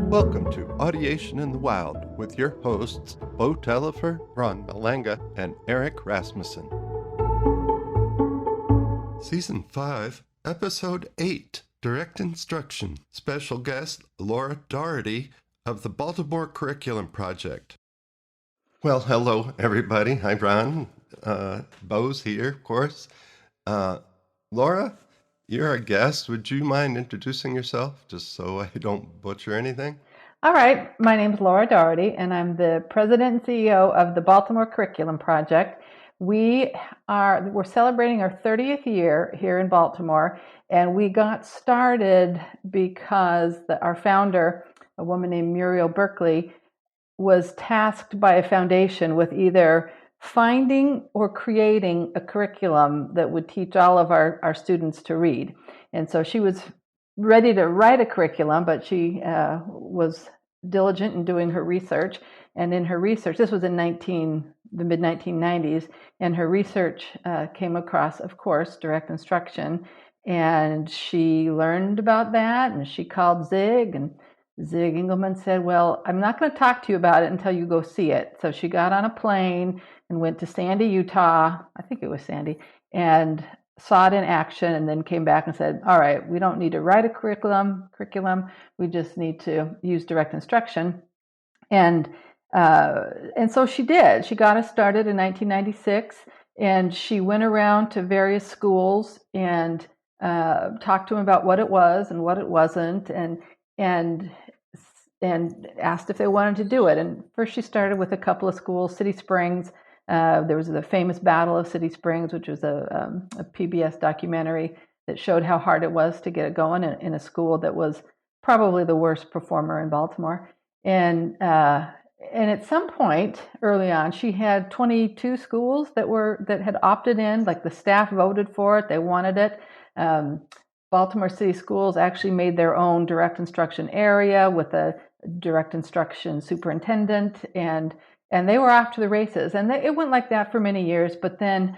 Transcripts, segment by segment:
Welcome to Audiation in the Wild with your hosts, Beau Taillefer, Ron Malanga, and Eric Rasmussen. Season 5, Episode 8, Direct Instruction. Special guest, Laura Doherty of the Baltimore Curriculum Project. Well, hello, everybody. Hi, Ron. Beau's here, of course. Laura, you're our guest. Would you mind introducing yourself, just so I don't butcher anything? All right. My name is Laura Doherty, and I'm the president and CEO of the Baltimore Curriculum Project. We're celebrating our 30th year here in Baltimore, and we got started because our founder, a woman named Muriel Berkeley, was tasked by a foundation with either finding or creating a curriculum that would teach all of our students to read. And so she was ready to write a curriculum, but she was diligent in doing her research. And in her research, this was in the mid-1990s, and her research came across, of course, direct instruction. And she learned about that, and she called Zig, and Zig Engelman said, well, I'm not going to talk to you about it until you go see it. So she got on a plane and went to Sandy, Utah, I think it was Sandy, and saw it in action, and then came back and said, all right, we don't need to write a curriculum, we just need to use direct instruction. And so she did. She got us started in 1996, and she went around to various schools and talked to them about what it was and what it wasn't, and asked if they wanted to do it. And first she started with a couple of schools, City Springs. There was the famous Battle of City Springs, which was a PBS documentary that showed how hard it was to get it going in a school that was probably the worst performer in Baltimore. And at some point early on, she had 22 schools that had opted in, like the staff voted for it, they wanted it. Baltimore City Schools actually made their own direct instruction area with a direct instruction superintendent, and they were off to the races. And it went like that for many years, but then,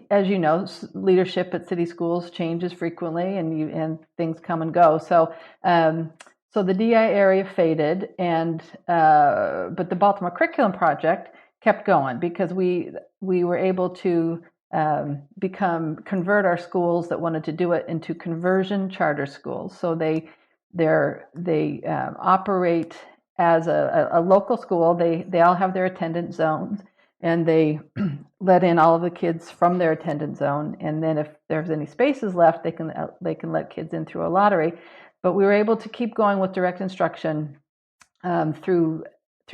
as you know, leadership at city schools changes frequently, and things come and go. So the DI area faded, but the Baltimore Curriculum Project kept going because we were able to convert our schools that wanted to do it into conversion charter schools. So they operate as a local school. They all have their attendance zones, and they let in all of the kids from their attendance zone. And then if there's any spaces left, they can let kids in through a lottery. But we were able to keep going with direct instruction through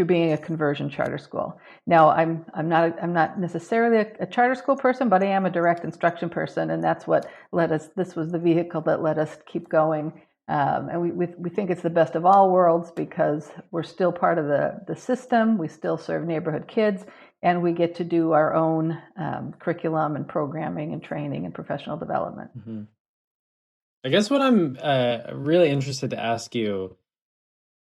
being a conversion charter school. Now, I'm not necessarily a charter school person, but I am a direct instruction person, and that's what led us. This was the vehicle that let us keep going. And we think it's the best of all worlds because we're still part of the system. We still serve neighborhood kids, and we get to do our own curriculum and programming and training and professional development. Mm-hmm. I guess what I'm really interested to ask you,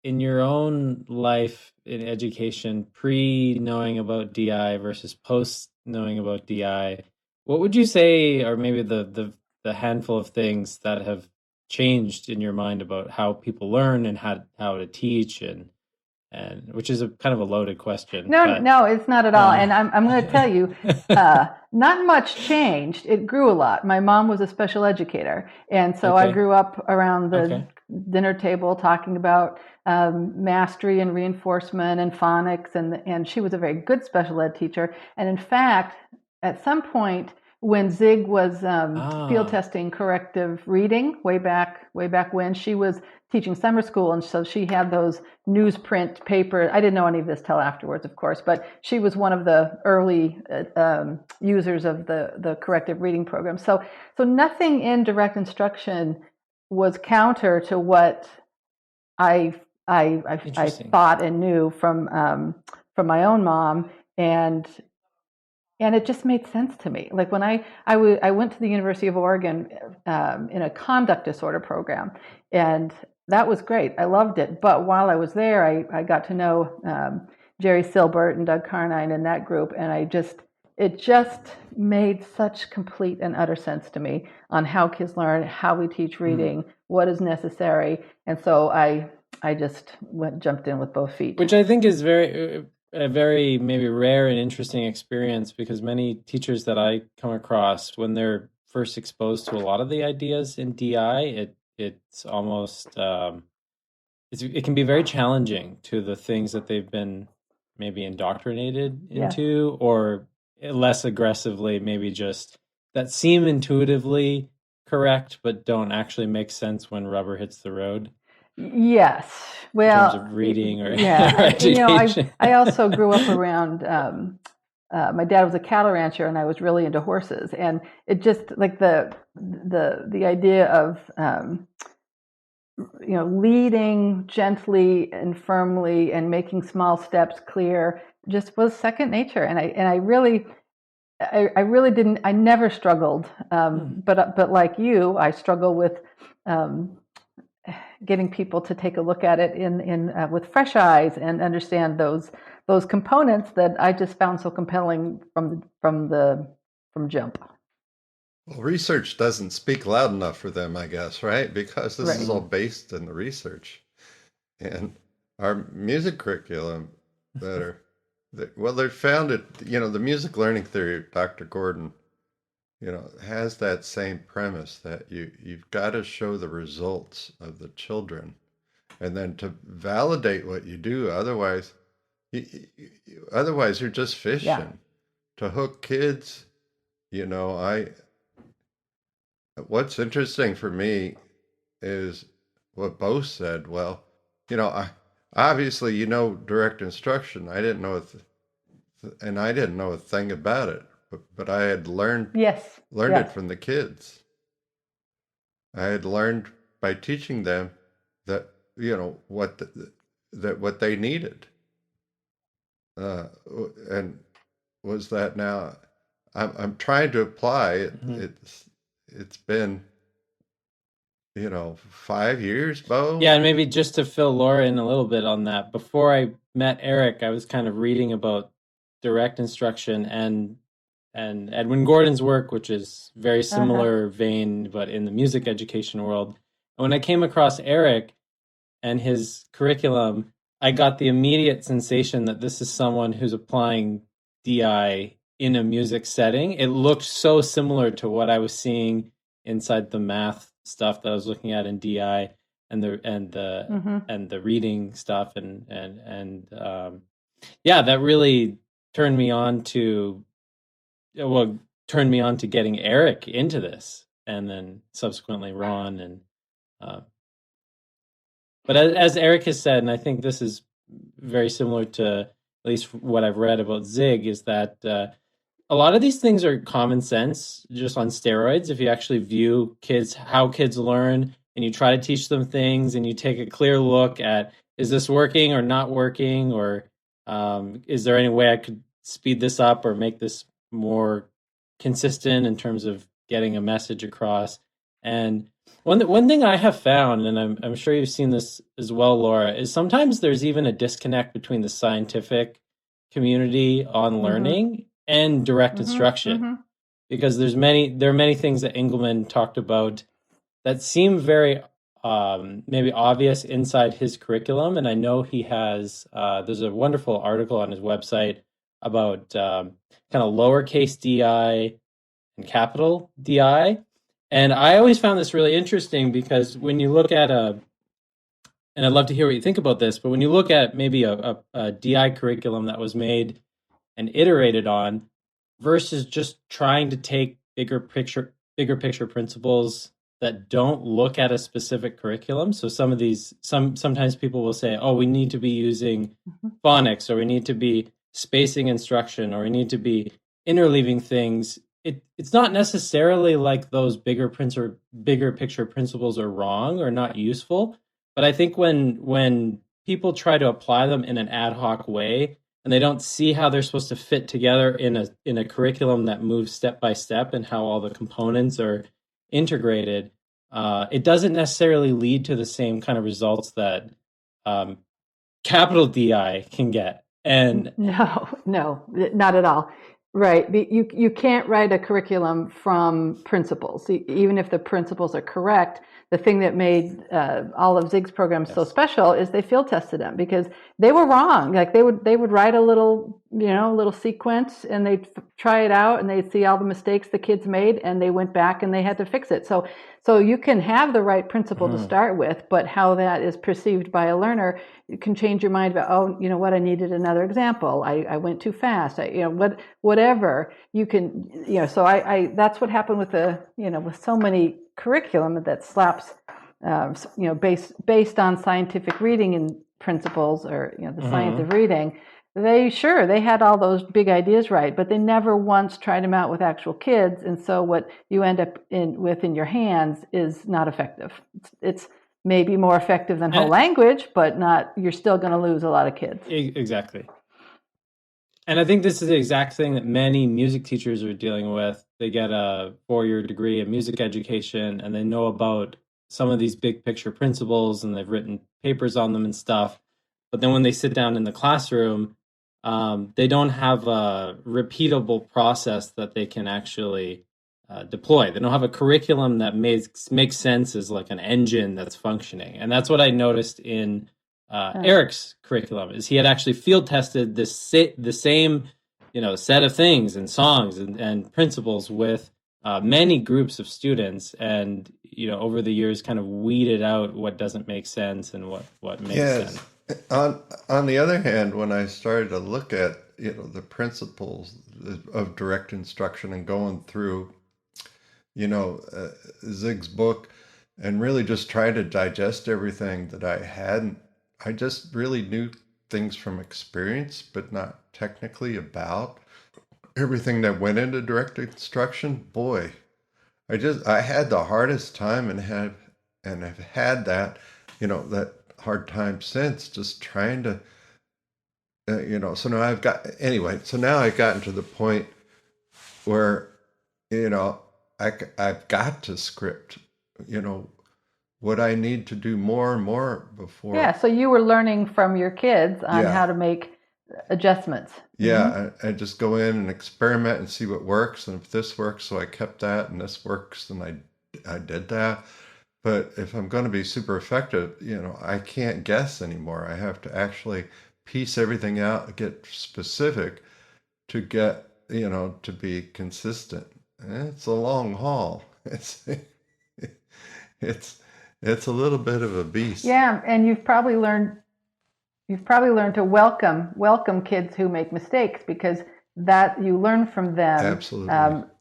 in your own life in education, pre-knowing about DI versus post-knowing about DI, what would you say are maybe the handful of things that have changed in your mind about how people learn and how to teach, and which is a kind of a loaded question. No, it's not at all. And I'm going to tell you, not much changed. It grew a lot. My mom was a special educator, and so I grew up around the dinner table talking about mastery and reinforcement and phonics, and she was a very good special ed teacher. And in fact, at some point, when Zig was field testing corrective reading way back when, she was teaching summer school, and so she had those newsprint paper. I didn't know any of this till afterwards, of course, but she was one of the early users of the corrective reading program. So nothing in direct instruction was counter to what I thought and knew from my own mom, and it just made sense to me. Like when I went to the University of Oregon in a conduct disorder program, and that was great. I loved it. But while I was there, I got to know Jerry Silbert and Doug Carnine in that group, and it just made such complete and utter sense to me on how kids learn, how we teach reading, what is necessary. And so I I just jumped in with both feet. Which I think is a very maybe rare and interesting experience, because many teachers that I come across, when they're first exposed to a lot of the ideas in DI, it's almost it can be very challenging to the things that they've been maybe indoctrinated into, or less aggressively, maybe just that seem intuitively correct but don't actually make sense when rubber hits the road. Yes. Well, in terms of reading or, yeah, or education. I also grew up around, my dad was a cattle rancher and I was really into horses, and it just like the idea of, leading gently and firmly and making small steps clear just was second nature. And I really didn't, I never struggled. But like you, I struggle with, getting people to take a look at it in with fresh eyes and understand those components that I just found so compelling from jump. Well, research doesn't speak loud enough for them, I guess, right? Because this is all based in the research. And our music curriculum they found it, the music learning theory, Dr. Gordon, has that same premise that you've got to show the results of the children, and then to validate what you do. Otherwise you're just fishing. Yeah. To hook kids. What's interesting for me is what Beau said. Well, I obviously, direct instruction. I didn't know and I didn't know a thing about it, but I had learned it from the kids. I had learned by teaching them that what they needed, and was that now I'm trying to apply it. It's been 5 years, Beau. Yeah, and maybe just to fill Laura in a little bit on that, before I met Eric, I was kind of reading about direct instruction and Edwin Gordon's work, which is very similar vein, but in the music education world. And when I came across Eric and his curriculum, I got the immediate sensation that this is someone who's applying DI in a music setting. It looked so similar to what I was seeing inside the math stuff that I was looking at in DI, and the reading stuff, and that really turned me on to getting Eric into this, and then subsequently Ron. And but as Eric has said, and I think this is very similar to at least what I've read about Zig, is that a lot of these things are common sense, just on steroids. If you actually view how kids learn, and you try to teach them things, and you take a clear look at, is this working or not working, or is there any way I could speed this up or make this more consistent in terms of getting a message across. And one thing I have found, and I'm sure you've seen this as well, Laura, is sometimes there's even a disconnect between the scientific community on learning and direct instruction, because there are many things that Engelman talked about that seem very maybe obvious inside his curriculum. And I know he has there's a wonderful article on his website about kind of lowercase di and capital DI. And I always found this really interesting, because when you look at and I'd love to hear what you think about this, but when you look at maybe a DI curriculum that was made and iterated on, versus just trying to take bigger picture principles that don't look at a specific curriculum. So sometimes people will say, oh, we need to be using phonics, or we need to be spacing instruction, or we need to be interleaving things. It's not necessarily like those bigger picture principles are wrong or not useful, but I think when people try to apply them in an ad hoc way, and they don't see how they're supposed to fit together in a curriculum that moves step by step, and how all the components are integrated, it doesn't necessarily lead to the same kind of results that capital DI can get. And no, not at all. Right. You can't write a curriculum from principles. Even if the principles are correct, the thing that made all of Zig's programs so special is they field tested them because they were wrong. Like they would write a little sequence and they'd try it out and they'd see all the mistakes the kids made and they went back and they had to fix it. So you can have the right principle to start with, but how that is perceived by a learner, you can change your mind about, oh, you know what, I needed another example. I went too fast. Whatever you can, so I that's what happened with with so many curriculum that slaps, based on scientific reading and principles or, the science of reading. They had all those big ideas right, but they never once tried them out with actual kids. And so what you end up with in your hands is not effective. It's maybe more effective than whole language, but not, you're still going to lose a lot of kids. Exactly. And I think this is the exact thing that many music teachers are dealing with. They get a 4-year degree in music education and they know about some of these big picture principles and they've written papers on them and stuff. But then when they sit down in the classroom, they don't have a repeatable process that they can actually deploy. They don't have a curriculum that makes sense as like an engine that's functioning. And that's what I noticed in Eric's curriculum is he had actually field tested the same set of things and songs and principles with many groups of students, and over the years kind of weeded out what doesn't make sense and what makes sense. On the other hand, when I started to look at the principles of direct instruction and going through Zig's book and really just try to digest everything that I just really knew things from experience, but not technically about everything that went into direct instruction. Boy, I had the hardest time and have had that, that hard time since, just trying to, so now I've gotten to the point where, I've got to script, what I need to do more and more before. Yeah, so you were learning from your kids on how to make adjustments. Yeah, I just go in and experiment and see what works, and if this works, so I kept that, and this works, then I did that. But if I'm going to be super effective, I can't guess anymore. I have to actually piece everything out, get specific to get, to be consistent. And it's a long haul. It's a little bit of a beast. Yeah, and you've probably learned to welcome kids who make mistakes, because that you learn from them. Absolutely.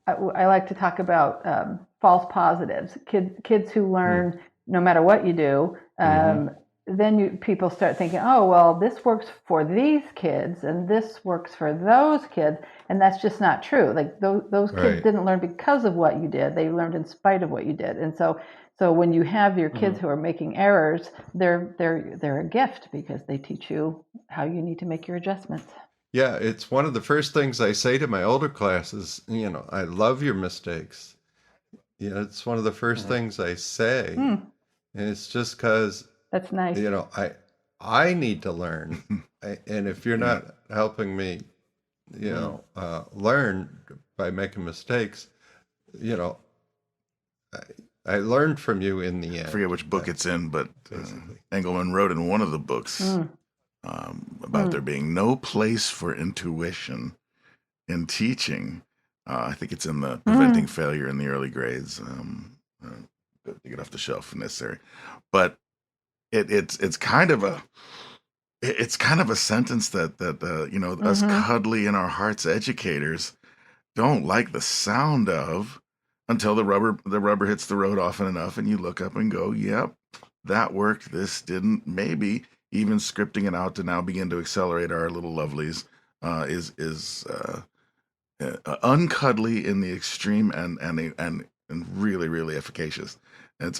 I like to talk about false positives. Kids who learn no matter what you do. Then people start thinking, oh, well, this works for these kids and this works for those kids. And that's just not true. Like those kids didn't learn because of what you did. They learned in spite of what you did. And so when you have your kids who are making errors, they're a gift, because they teach you how you need to make your adjustments. Yeah, it's one of the first things I say to my older classes, I love your mistakes. It's one of the first things I say. And it's just because, that's nice. I need to learn. And if you're not helping me, learn by making mistakes, I learned from you in the end. I forget which book it's in, but Engelman wrote in one of the books about there being no place for intuition in teaching. I think it's in the Preventing Failure in the Early Grades. Take it off the shelf if necessary. But it's kind of a sentence that us cuddly in our hearts educators don't like the sound of, until the rubber hits the road often enough and you look up and go, yep, that worked, this didn't. Maybe even scripting it out to now begin to accelerate our little lovelies is uncuddly in the extreme and really, really efficacious. And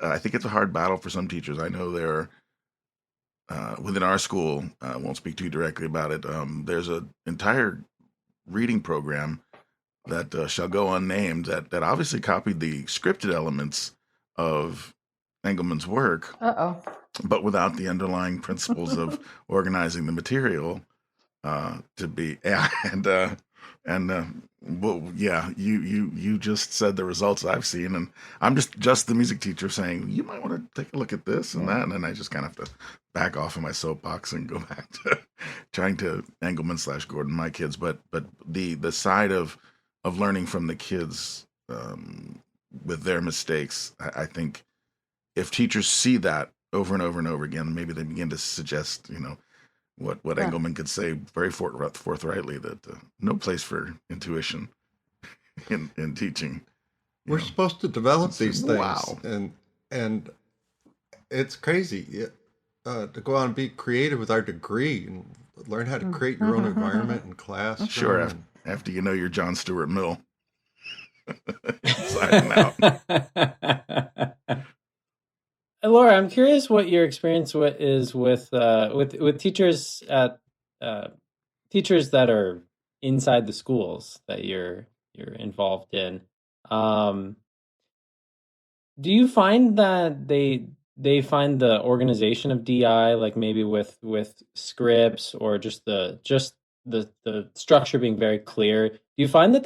I think it's a hard battle for some teachers. I know there are, within our school, I won't speak too directly about it, there's an entire reading program that shall go unnamed that obviously copied the scripted elements of Engelman's work, but without the underlying principles of organizing the material to be. And And well, yeah, you just said the results I've seen, and I'm just the music teacher saying you might want to take a look at this and that, and then I just kind of have to back off of my soapbox and go back to trying to Engelman/Gordon my kids. But the side of learning from the kids with their mistakes, I think if teachers see that over and over and over again, maybe they begin to suggest, what Engelman could say very forthrightly, that no place for intuition in teaching. We're supposed to develop these things. Wow. And it's crazy to go out and be creative with our degree and learn how to create your own environment in class. Sure, after you know your John Stuart Mill. Signing out. Laura, I'm curious what your experience is with teachers at teachers that are inside the schools that you're involved in. Do you find that they find the organization of DI, like maybe with scripts or just the structure being very clear? Do you find that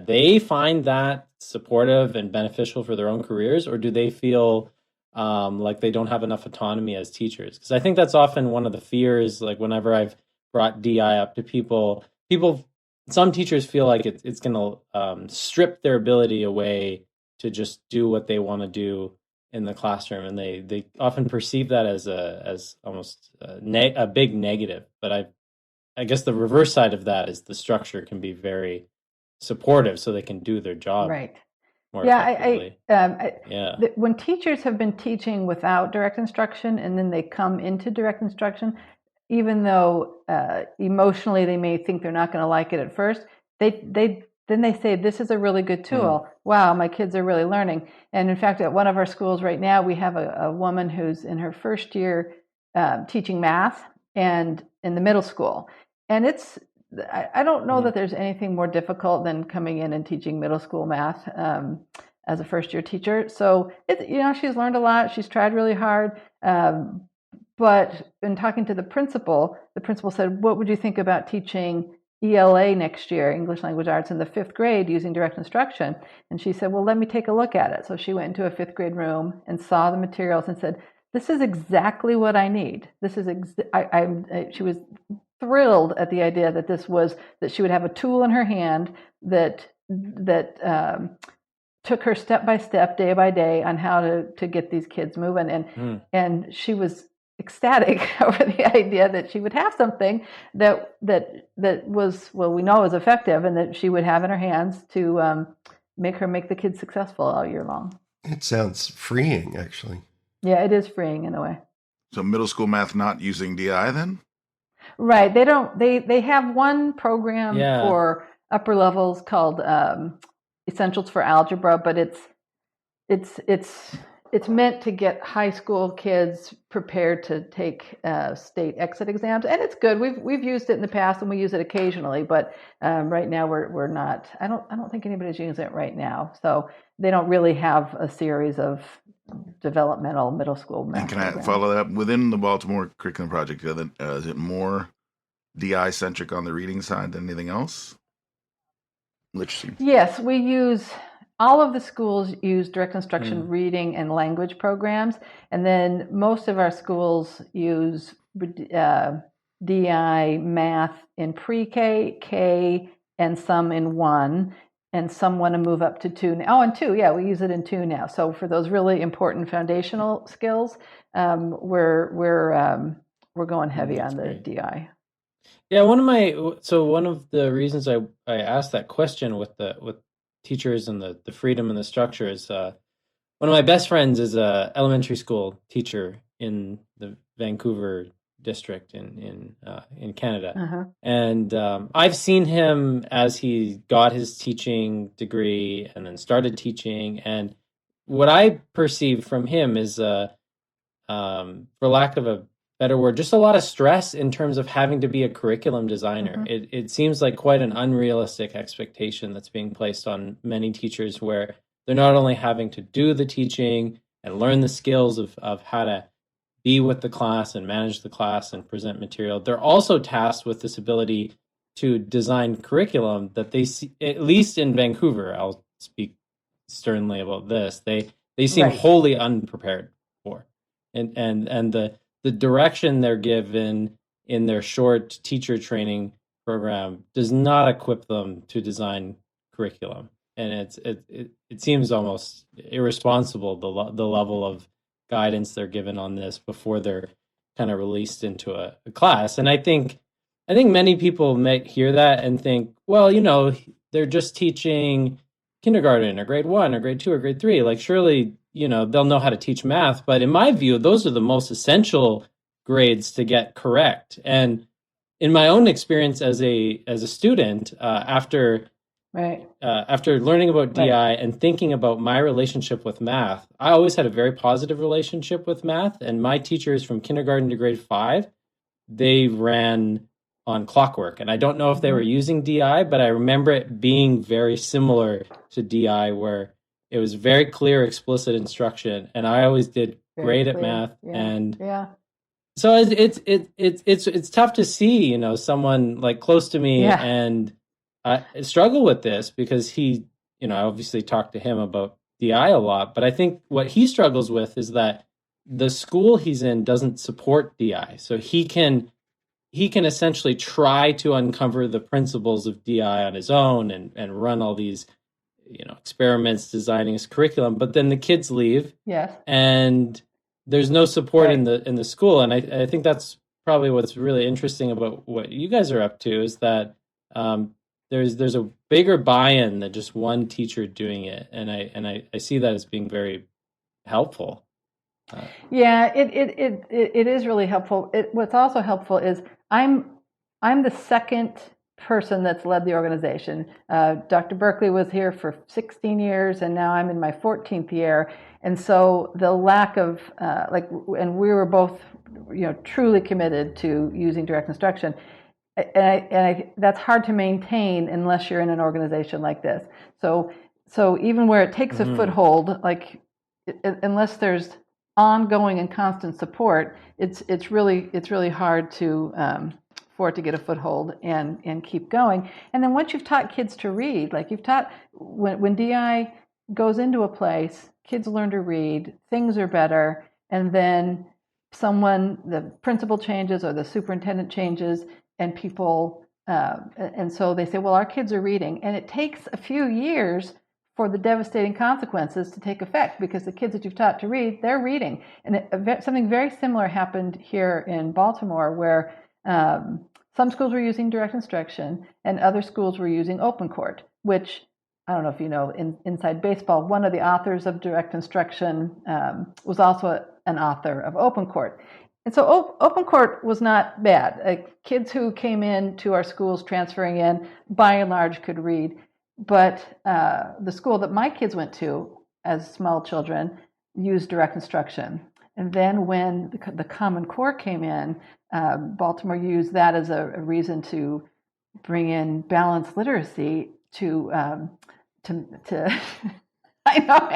they find that supportive and beneficial for their own careers, or do they feel like they don't have enough autonomy as teachers? Because I think that's often one of the fears. Like whenever I've brought DI up to people, some teachers feel like it's going to strip their ability away to just do what they want to do in the classroom, and they often perceive that as almost a big negative. But I guess the reverse side of that is the structure can be very supportive, so they can do their job. Right. Effectively. When teachers have been teaching without direct instruction and then they come into direct instruction, even though emotionally they may think they're not going to like it at first, then they say, this is a really good tool. Wow, my kids are really learning. And in fact, at one of our schools right now, we have a woman who's in her first year teaching math and in the middle school. And I don't know that there's anything more difficult than coming in and teaching middle school math as a first year teacher. So she's learned a lot. She's tried really hard. But in talking to the principal said, what would you think about teaching ELA next year, English Language Arts, in the 5th grade using direct instruction? And she said, well, let me take a look at it. So she went into a 5th grade room and saw the materials and said, this is exactly what I need. This is she was thrilled at the idea that she would have a tool in her hand that took her step by step, day by day, on how to get these kids moving. And she was ecstatic over the idea that she would have something that was, well, we know is effective, and that she would have in her hands to make the kids successful all year long. It sounds freeing, actually. Yeah, it is freeing in a way. So middle school math not using DI then? Right. They don't. They have one program for upper levels called Essentials for Algebra, but it's meant to get high school kids prepared to take state exit exams, and it's good. We've used it in the past, and we use it occasionally, but right now we're not. I don't think anybody's using it right now, so they don't really have a series of developmental middle school math. And can I programs. follow that up within the Baltimore Curriculum Project? Is it more DI centric on the reading side than anything else? Literacy. Yes, we use. All of the schools use direct instruction reading and language programs, and then most of our schools use DI math in pre-K, K, and some in 1, and some want to move up to 2. Oh, and 2, yeah, we use it in 2 now. So for those really important foundational skills, we're going heavy on the DI. Yeah, one of the reasons I asked that question with teachers and the freedom and the structure is one of my best friends is a elementary school teacher in the Vancouver district in Canada. And I've seen him as he got his teaching degree and then started teaching, and what I perceive from him is for lack of a better word, just a lot of stress in terms of having to be a curriculum designer. It seems like quite an unrealistic expectation that's being placed on many teachers, where they're not only having to do the teaching and learn the skills of how to be with the class and manage the class and present material, they're also tasked with this ability to design curriculum that they see, at least in Vancouver, I'll speak sternly about this, they seem Right. wholly unprepared for. And the direction they're given in their short teacher training program does not equip them to design curriculum. And it seems almost irresponsible, the level of guidance they're given on this before they're kind of released into a class. And I think many people might hear that and think, well, they're just teaching kindergarten or grade 1 or grade 2 or grade 3. Like, surely, they'll know how to teach math. But in my view, those are the most essential grades to get correct. And in my own experience as a student, after learning about DI and thinking about my relationship with math, I always had a very positive relationship with math. And my teachers from kindergarten to grade 5, they ran on clockwork. And I don't know if they were using DI, but I remember it being very similar to DI, where it was very clear, explicit instruction. And I always did great at math. And so it's tough to see, someone like close to me and struggle with this, because he, I obviously talked to him about DI a lot, but I think what he struggles with is that the school he's in doesn't support DI. So he can essentially try to uncover the principles of DI on his own and run all these, experiments designing his curriculum, but then the kids leave. Yes. And there's no support in the school. And I think that's probably what's really interesting about what you guys are up to, is that there's a bigger buy-in than just one teacher doing it. And I see that as being very helpful. It is really helpful. What's also helpful is I'm the second person that's led the organization. Dr. Berkeley was here for 16 years, and now I'm in my 14th year. And so the lack of and we were both, truly committed to using direct instruction. And that's hard to maintain unless you're in an organization like this. So even where it takes a foothold, unless there's ongoing and constant support, it's really hard to for it to get a foothold and keep going. And then once you've taught kids to read, like you've taught, when DI goes into a place, kids learn to read, things are better, and then the principal changes or the superintendent changes, and people, and so they say, well, our kids are reading, and it takes a few years for the devastating consequences to take effect, because the kids that you've taught to read, they're reading. And something very similar happened here in Baltimore, where some schools were using direct instruction and other schools were using open court, which, I don't know if you know, inside baseball, one of the authors of direct instruction was also an author of open court. And so open court was not bad. Kids who came in to our schools transferring in, by and large, could read. But the school that my kids went to as small children used direct instruction. And then when the Common Core came in, Baltimore used that as a reason to bring in balanced literacy to I know,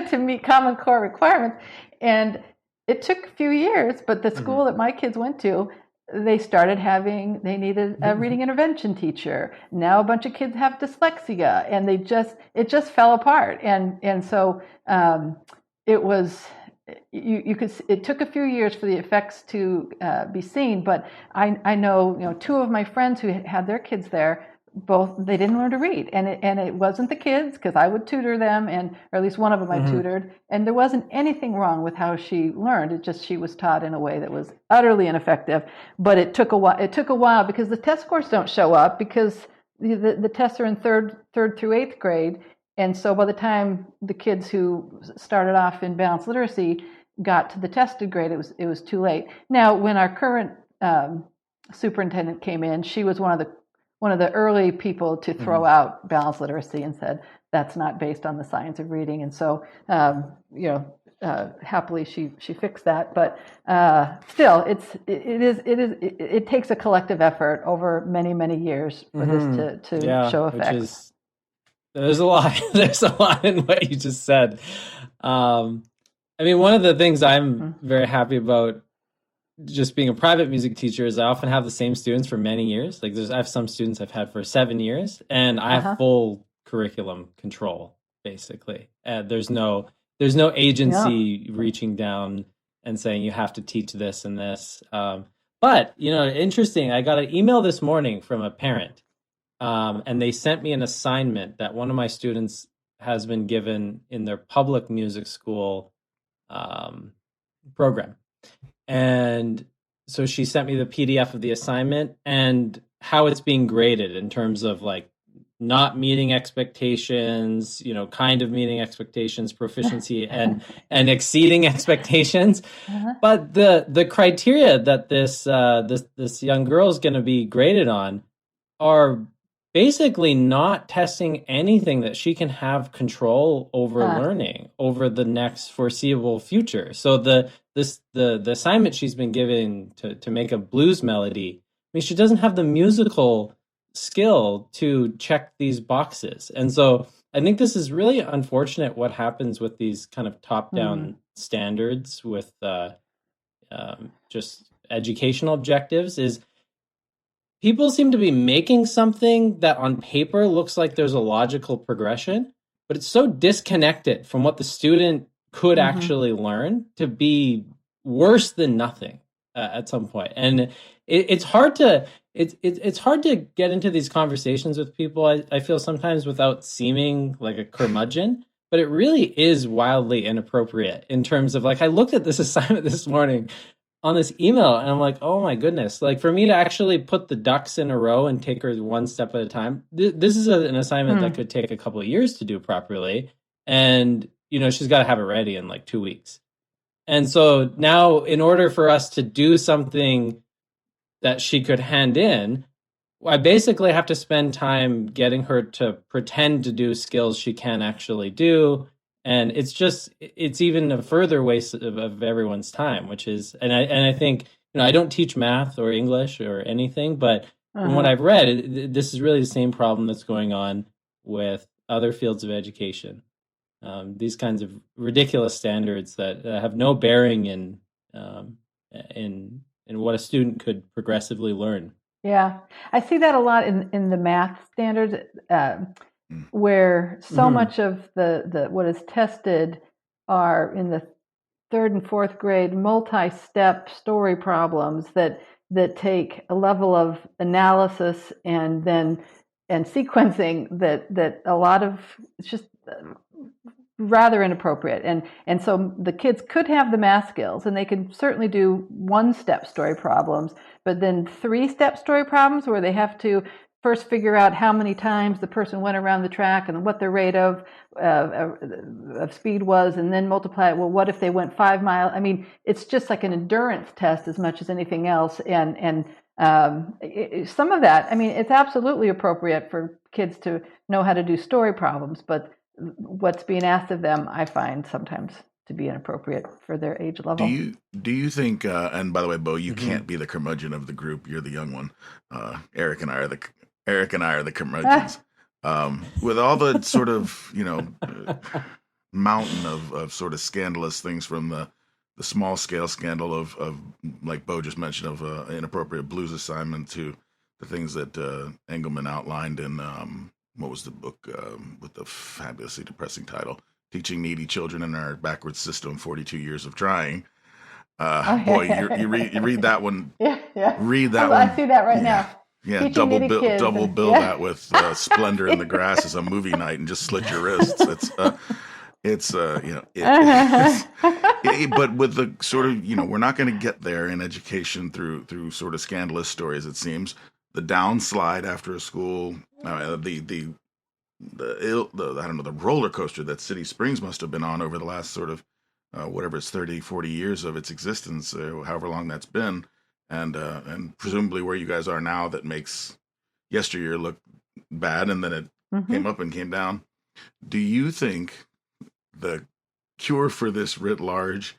to meet Common Core requirements. And it took a few years, but the school that my kids went to, they needed a reading intervention teacher. Now a bunch of kids have dyslexia, and it just fell apart. And so it took a few years for the effects to be seen. But I know, two of my friends who had their kids there, they didn't learn to read, and it wasn't the kids, because I would tutor them, or at least one of them I tutored, and there wasn't anything wrong with how she learned. It just, she was taught in a way that was utterly ineffective. But it took a while because the test scores don't show up, because the tests are in third through eighth grade, and so by the time the kids who started off in balanced literacy got to the tested grade, it was too late. Now, when our current superintendent came in, she was one of the early people to throw out balanced literacy and said that's not based on the science of reading. And so, happily she fixed that. But still, it takes a collective effort over many, many years for this to show effects. There's a lot. There's a lot in what you just said. One of the things I'm very happy about just being a private music teacher is I often have the same students for many years. Like I have some students I've had for 7 years, and I have full curriculum control basically. There's no agency reaching down and saying you have to teach this and this. But interesting. I got an email this morning from a parent, and they sent me an assignment that one of my students has been given in their public music school program. And so she sent me the PDF of the assignment and how it's being graded in terms of like not meeting expectations, kind of meeting expectations, proficiency, and exceeding expectations. But the criteria that this young girl is going to be graded on are basically not testing anything that she can have control over learning over the next foreseeable future. So the assignment she's been given to make a blues melody, I mean, she doesn't have the musical skill to check these boxes. And so I think this is really unfortunate what happens with these kind of top-down standards with just educational objectives is people seem to be making something that on paper looks like there's a logical progression, but it's so disconnected from what the student could actually learn to be worse than nothing at some point. And it's hard to get into these conversations with people. I feel sometimes without seeming like a curmudgeon, but it really is wildly inappropriate in terms of like, I looked at this assignment this morning on this email and I'm like, oh my goodness, like for me to actually put the ducks in a row and take her one step at a time, this is an assignment that could take a couple of years to do properly. And, she's got to have it ready in like 2 weeks. And so now in order for us to do something that she could hand in, I basically have to spend time getting her to pretend to do skills she can't actually do. And it's even a further waste of everyone's time, which is, and I think, I don't teach math or English or anything, but from what I've read, this is really the same problem that's going on with other fields of education. These kinds of ridiculous standards that have no bearing in what a student could progressively learn. Yeah, I see that a lot in the math standards, where so much of the what is tested are in the 3rd and 4th grade multi-step story problems that take a level of analysis and sequencing that a lot of it's just rather inappropriate. And so the kids could have the math skills and they can certainly do 1-step story problems, but then 3-step story problems where they have to first figure out how many times the person went around the track and what their rate of speed was, and then multiply it. Well, what if they went 5 miles? I mean, it's just like an endurance test as much as anything else. And some of that, I mean, it's absolutely appropriate for kids to know how to do story problems, but what's being asked of them, I find sometimes to be inappropriate for their age level. Do you think? And by the way, Beau, you can't be the curmudgeon of the group. You're the young one. Eric and I are the curmudgeons. With all the sort of mountain of sort of scandalous things from the small scale scandal of like Beau just mentioned of inappropriate blues assignment to the things that Engelman outlined in what was the book with the fabulously depressing title, Teaching Needy Children in Our Backwards System, 42 Years of Trying. Boy, you read that one. Yeah. Read that one. I see that right now. Yeah, Teaching double needy bill that with Splendor in the Grass as a movie night and just slit your wrists. But with the sort of, we're not going to get there in education through sort of scandalous stories, it seems. The downslide after a school, the roller coaster that City Springs must have been on over the last sort of whatever it's 30, 40 years of its existence, however long that's been, and presumably where you guys are now that makes yesteryear look bad, and then it came up and came down. Do you think the cure for this writ large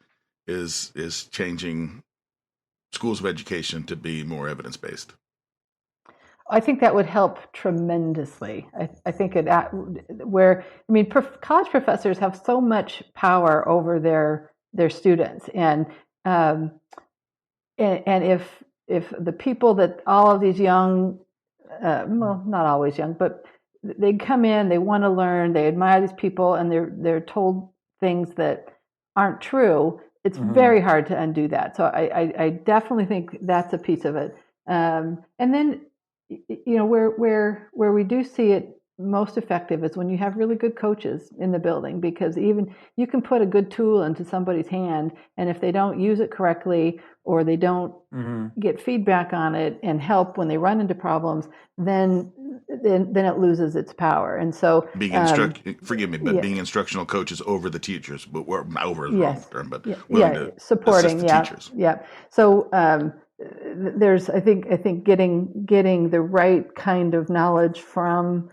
is changing schools of education to be more evidence-based? I think that would help tremendously. I think college professors have so much power over their students, and and if the people that all of these young, well, not always young, but they come in, they want to learn, they admire these people, and they're told things that aren't true. It's very hard to undo that. So I definitely think that's a piece of it. And then, where we do see it most effective is when you have really good coaches in the building, because even you can put a good tool into somebody's hand, and if they don't use it correctly or they don't get feedback on it and help when they run into problems, then it loses its power. And so being being instructional coaches over the teachers, but we're over the wrong term, but willing to supporting assist the teachers. So there's I think getting the right kind of knowledge from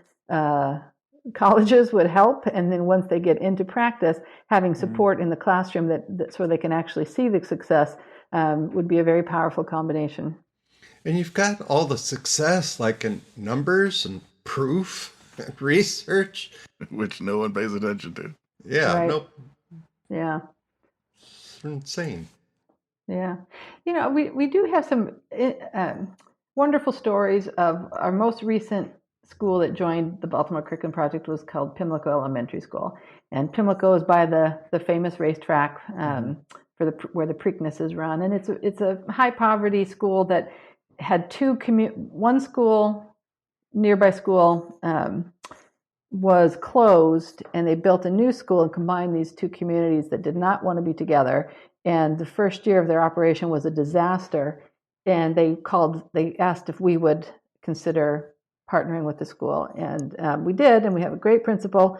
colleges would help, and then once they get into practice, having support in the classroom that so they can actually see the success would be a very powerful combination. And you've got all the success, like in numbers and proof and research, which no one pays attention to. Yeah, right. Nope. Yeah, it's insane. Yeah, we do have some wonderful stories of our most recent school that joined the Baltimore Curriculum Project was called Pimlico Elementary School, and Pimlico is by the famous racetrack where the Preakness is run, and it's a high poverty school that had one school, nearby school, was closed, and they built a new school and combined these two communities that did not want to be together. And the first year of their operation was a disaster, and they asked if we would consider partnering with the school, and we did, and we have a great principal.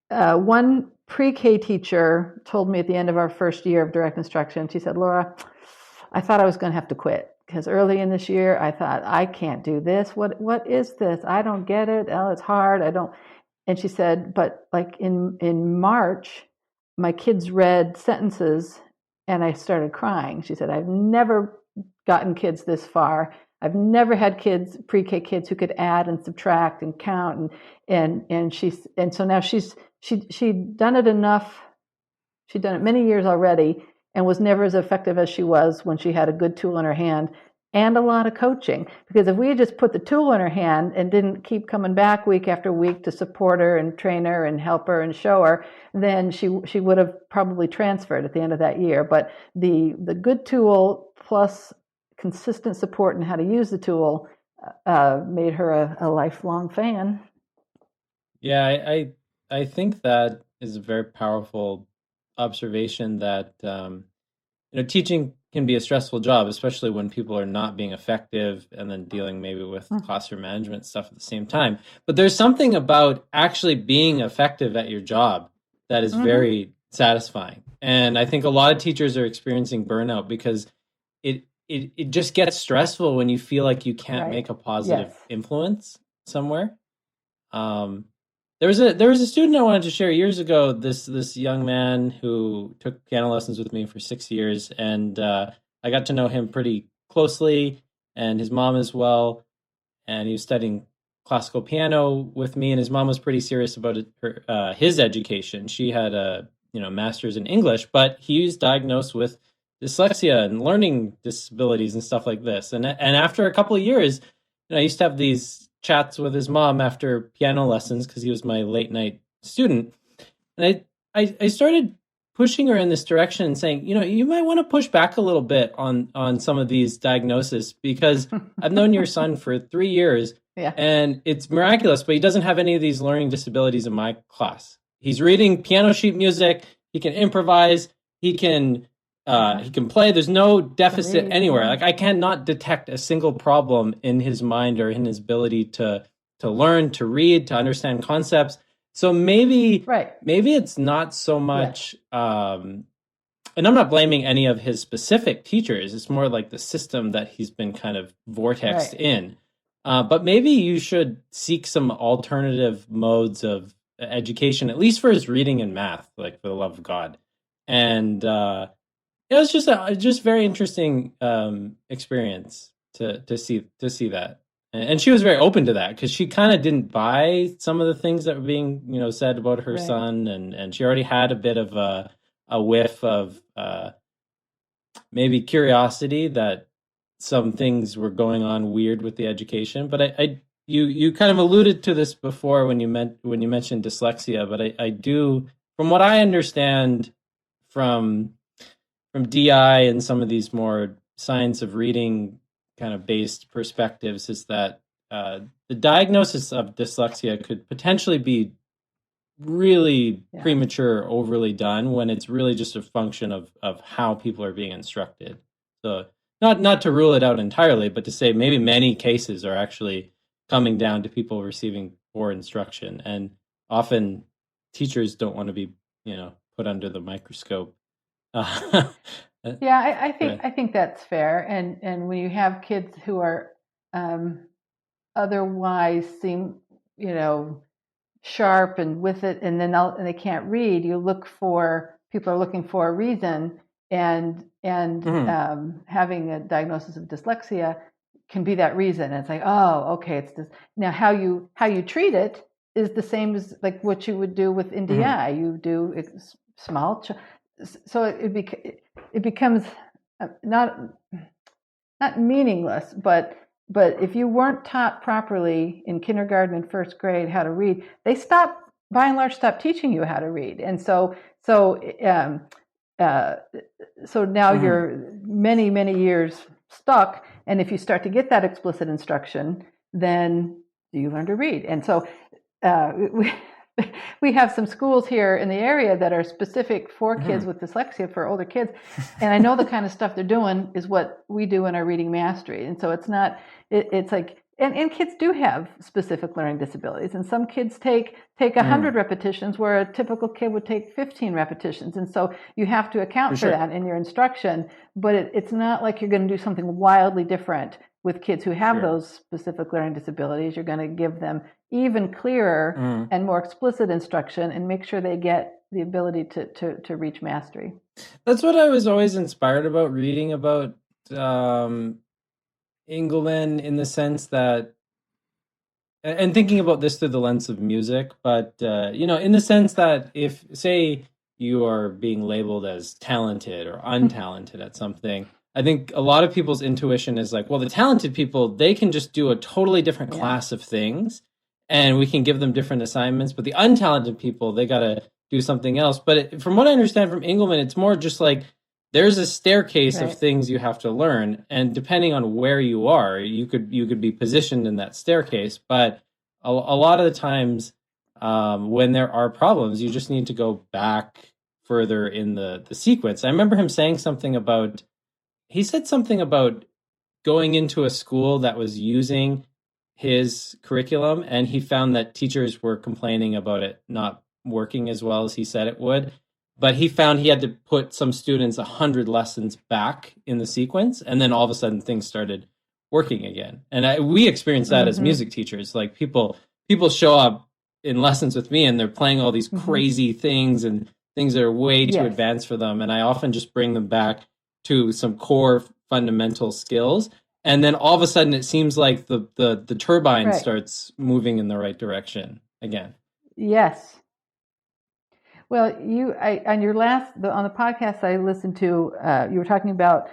One pre-K teacher told me at the end of our first year of direct instruction, she said, "Laura, I thought I was going to have to quit, because early in this year I thought, I can't do this. What is this? I don't get it. Oh, it's hard. I don't." And she said, but like in March, my kids read sentences and I started crying. She said, "I've never gotten kids this far. I've never had kids, pre-K kids, who could add and subtract and count." And so now she'd done it enough. She'd done it many years already, and was never as effective as she was when she had a good tool in her hand and a lot of coaching. Because if we had just put the tool in her hand and didn't keep coming back week after week to support her and train her and help her and show her, then she would have probably transferred at the end of that year. But the good tool plus consistent support in how to use the tool made her a lifelong fan. Yeah, I think that is a very powerful observation that teaching can be a stressful job, especially when people are not being effective and then dealing maybe with classroom management stuff at the same time. But there's something about actually being effective at your job that is very satisfying. And I think a lot of teachers are experiencing burnout because it just gets stressful when you feel like you can't make a positive influence somewhere. There was a student I wanted to share years ago. This young man who took piano lessons with me for 6 years, and I got to know him pretty closely, and his mom as well. And he was studying classical piano with me, and his mom was pretty serious about his education. She had a master's in English, but he was diagnosed with dyslexia and learning disabilities and stuff like this. And after a couple of years, I used to have these chats with his mom after piano lessons because he was my late night student. And I started pushing her in this direction and saying, you might want to push back a little bit on some of these diagnoses, because I've known your son for 3 years and it's miraculous, but he doesn't have any of these learning disabilities in my class. He's reading piano sheet music. He can improvise. He can play. There's no deficit anywhere. Like, I cannot detect a single problem in his mind or in his ability to learn, to read, to understand concepts. So maybe it's not so much, and I'm not blaming any of his specific teachers. It's more like the system that he's been kind of vortexed in. But maybe you should seek some alternative modes of education, at least for his reading and math, like, for the love of God. And it was just very interesting experience to see that, and she was very open to that, because she kind of didn't buy some of the things that were being said about her son, and she already had a bit of a whiff of maybe curiosity that some things were going on weird with the education. But you kind of alluded to this before when you mentioned dyslexia, but I do, from what I understand from DI and some of these more science of reading kind of based perspectives, is that the diagnosis of dyslexia could potentially be really premature, overly done, when it's really just a function of how people are being instructed. So not to rule it out entirely, but to say maybe many cases are actually coming down to people receiving poor instruction, and often teachers don't want to be put under the microscope. Yeah, I think that's fair. And when you have kids who are otherwise seem sharp and with it, and then they can't read, people are looking for a reason, and having a diagnosis of dyslexia can be that reason. And it's like, oh, okay, it's this. Now how you treat it is the same as like what you would do with NDI. You do it small, so it becomes not meaningless, but if you weren't taught properly in kindergarten and first grade how to read, they by and large stop teaching you how to read. And so now you're many years stuck. And if you start to get that explicit instruction, then you learn to read. And so we have some schools here in the area that are specific for kids with dyslexia, for older kids. And I know the kind of stuff they're doing is what we do in our reading mastery. And so it's like, and kids do have specific learning disabilities. And some kids take 100 repetitions where a typical kid would take 15 repetitions. And so you have to account for that in your instruction. But it's not like you're going to do something wildly different with kids who have those specific learning disabilities. You're going to give them even clearer and more explicit instruction and make sure they get the ability to reach mastery. That's what I was always inspired about reading about Engelman, in the sense that, and thinking about this through the lens of music, but in the sense that if, say, you are being labeled as talented or untalented at something, I think a lot of people's intuition is like, well, the talented people, they can just do a totally different class of things, and we can give them different assignments. But the untalented people, they got to do something else. But from what I understand from Engelman, it's more just like there's a staircase of things you have to learn, and depending on where you are, you could be positioned in that staircase. But a lot of the times, when there are problems, you just need to go back further in the sequence. I remember him saying something about. He said something about going into a school that was using his curriculum, and he found that teachers were complaining about it not working as well as he said it would. But he found he had to put some students 100 lessons back in the sequence, and then all of a sudden things started working again. And we experienced that as music teachers. Like people show up in lessons with me, and they're playing all these crazy things and things that are way too advanced for them. And I often just bring them back to some core fundamental skills, and then all of a sudden it seems like the turbine starts moving in the right direction again. Yes. Well, on the podcast I listened to, you were talking about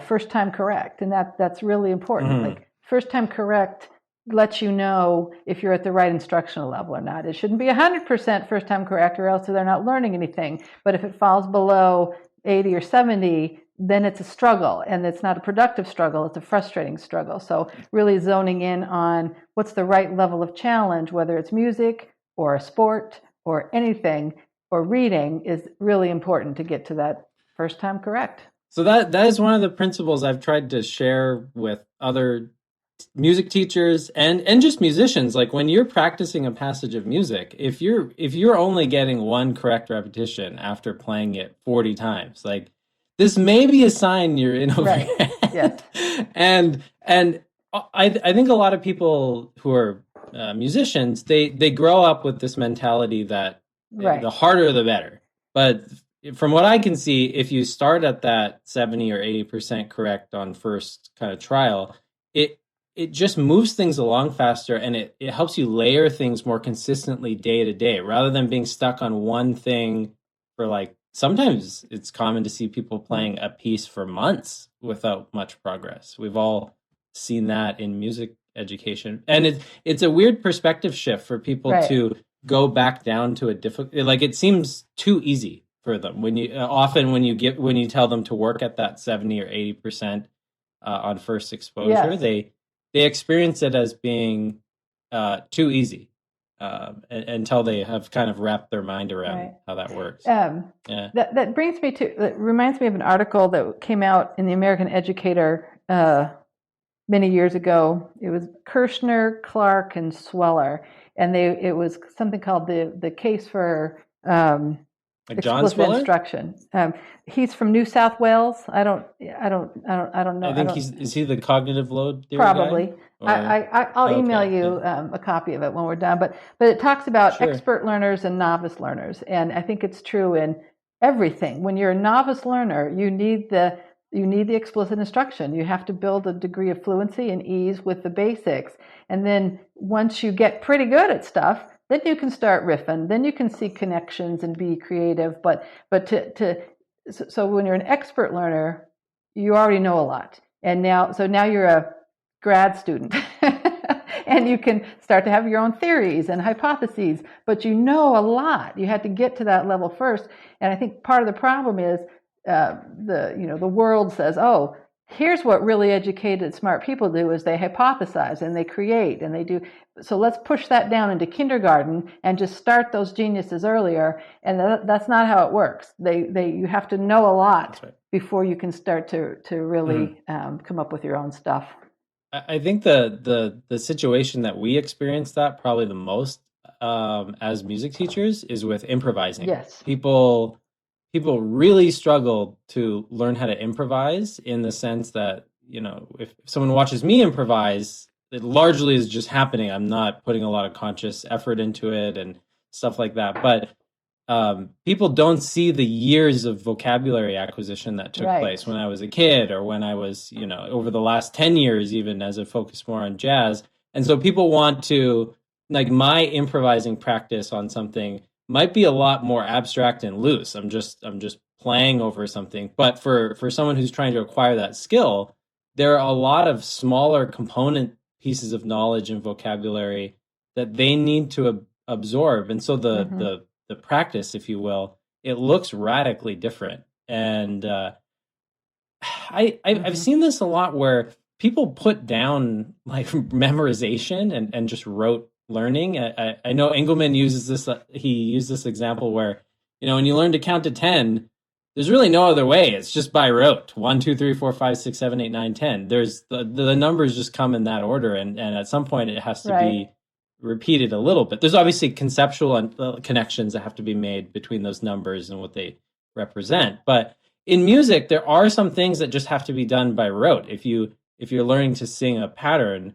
first time correct, and that's really important. Like first time correct lets you know if you're at the right instructional level or not. It shouldn't be 100% first time correct, or else they're not learning anything. But if it falls below 80 or 70, then it's a struggle, and it's not a productive struggle, it's a frustrating struggle. So really zoning in on what's the right level of challenge, whether it's music or a sport or anything or reading, is really important to get to that first time correct. So that is one of the principles I've tried to share with other music teachers and just musicians. Like when you're practicing a passage of music, if you're only getting one correct repetition after playing it 40 times, like this may be a sign you're in over your head. Yes. And I think a lot of people who are musicians, they grow up with this mentality that the harder the better. But from what I can see, if you start at that 70 or 80% correct on first kind of trial, it just moves things along faster, and it helps you layer things more consistently day to day, rather than being stuck on one thing for like sometimes it's common to see people playing a piece for months without much progress. We've all seen that in music education, and it's a weird perspective shift for people to go back down to a difficult, like it seems too easy for them when you often when you tell them to work at that 70 or 80% on first exposure, they experience it as being too easy. Until they have kind of wrapped their mind around how that works. That brings me to, that reminds me of an article that came out in the American Educator many years ago. It was Kirshner, Clark, and Sweller, and it was something called the case for explicit instruction. He's from New South Wales. I don't know. I think is he the cognitive load theory probably guy? I'll email you a copy of it when we're done. But it talks about expert learners and novice learners, and I think it's true in everything. When you're a novice learner, you need the explicit instruction. You have to build a degree of fluency and ease with the basics, and then once you get pretty good at stuff, then you can start riffing. Then you can see connections and be creative. So when you're an expert learner, you already know a lot, and now you're a grad student and you can start to have your own theories and hypotheses, but you know a lot. You had to get to that level first. And I think part of the problem is the world says, oh, here's what really educated smart people do is they hypothesize and they create and they do. So let's push that down into kindergarten and just start those geniuses earlier. And that's not how it works. You have to know a lot before you can start to really come up with your own stuff. I think the situation that we experienced that probably the most as music teachers is with improvising. Yes. People really struggle to learn how to improvise, in the sense that, if someone watches me improvise, it largely is just happening. I'm not putting a lot of conscious effort into it and stuff like that. But people don't see the years of vocabulary acquisition that took place when I was a kid, or when I was, over the last 10 years, even as I focus more on jazz. And so people want to, like, my improvising practice on something might be a lot more abstract and loose. I'm just playing over something. But for someone who's trying to acquire that skill, there are a lot of smaller component pieces of knowledge and vocabulary that they need to absorb. And so the practice, if you will, it looks radically different. And I've seen this a lot where people put down like memorization and just rote learning. I know Engelman uses this. He used this example where, when you learn to count to 10, there's really no other way. It's just by rote. 1, 2, 3, 4, 5, 6, 7, 8, 9, 10. There's the numbers just come in that order, and at some point it has to be repeated a little bit. There's obviously conceptual connections that have to be made between those numbers and what they represent. But in music, there are some things that just have to be done by rote. If you're learning to sing a pattern,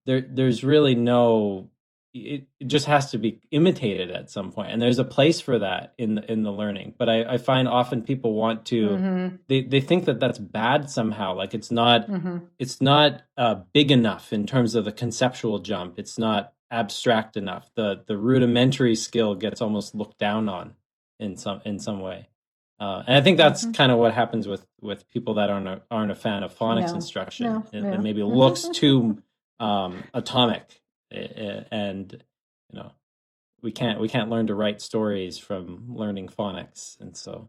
there's really no. It just has to be imitated at some point, and there's a place for that in the learning. But I find often people want to they think that that's bad somehow. Like it's not big enough in terms of the conceptual jump. It's not abstract enough. The rudimentary skill gets almost looked down on in some way. And I think that's kind of what happens with people that aren't a fan of phonics instruction. It maybe looks too atomic. And we can't learn to write stories from learning phonics, and so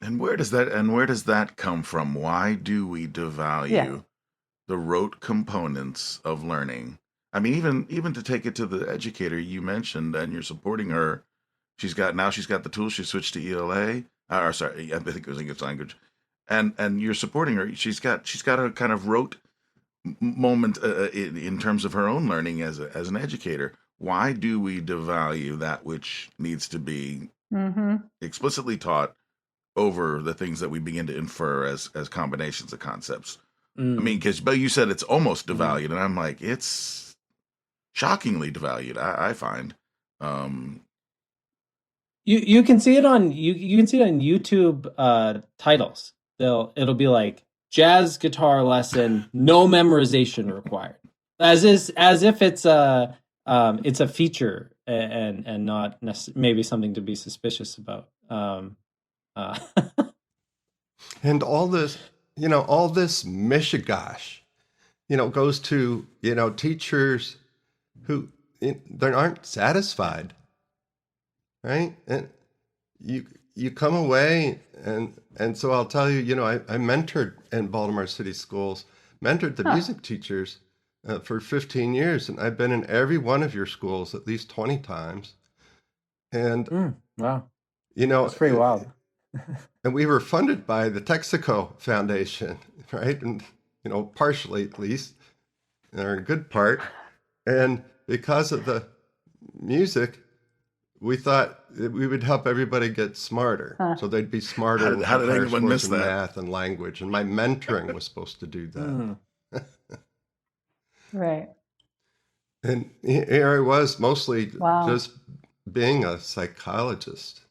And where does that come from? Why do we devalue the rote components of learning? I mean, even to take it to the educator you mentioned, and you're supporting her. She's got the tools. She switched to ELA. I think it was English language, and you're supporting her. She's got a kind of rote moment in terms of her own learning as an educator. Why do we devalue that which needs to be explicitly taught over the things that we begin to infer as combinations of concepts? I mean, because Beau, you said it's almost devalued, and I'm like, it's shockingly devalued. I find. You can see it on you can see it on YouTube titles. It'll be like, jazz guitar lesson, no memorization required. As if it's a it's a feature and not maybe something to be suspicious about. Uh, And all this, all this mishigash, goes to, teachers who they aren't satisfied, right? And you come away and so I'll tell you, I mentored in Baltimore City Schools, mentored the music teachers for 15 years, and I've been in every one of your schools at least 20 times. And wow, that's pretty wild. And we were funded by the Texaco Foundation, right? And partially at least, or a good part. And because of the music, we thought that we would help everybody get smarter. So they'd be smarter. How did anyone miss that? Math and language. And my mentoring was supposed to do that. Right. And here I was mostly just being a psychologist,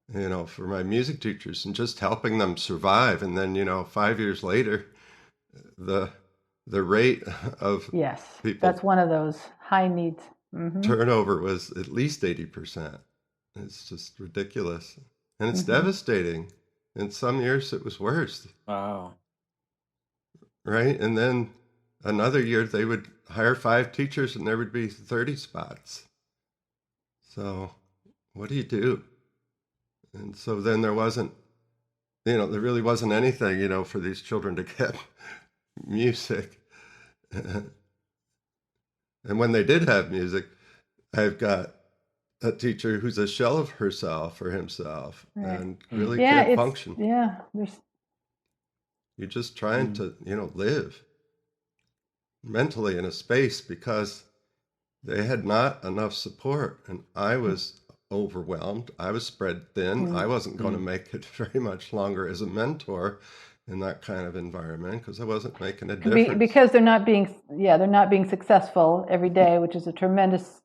for my music teachers and just helping them survive. And then, 5 years later, the rate of people, that's one of those high needs. Turnover was at least 80%. It's just ridiculous. And it's devastating. In some years, it was worse. Wow. Right? And then another year, they would hire 5 teachers and there would be 30 spots. So what do you do? And so then there wasn't, there really wasn't anything, for these children to get music. And when they did have music, I've got a teacher who's a shell of herself or himself and really can't function. Yeah. You're just trying to, live mentally in a space because they had not enough support. And I was overwhelmed. I was spread thin. I wasn't going to make it very much longer as a mentor in that kind of environment because I wasn't making a difference. Because they're not being successful every day, which is a tremendous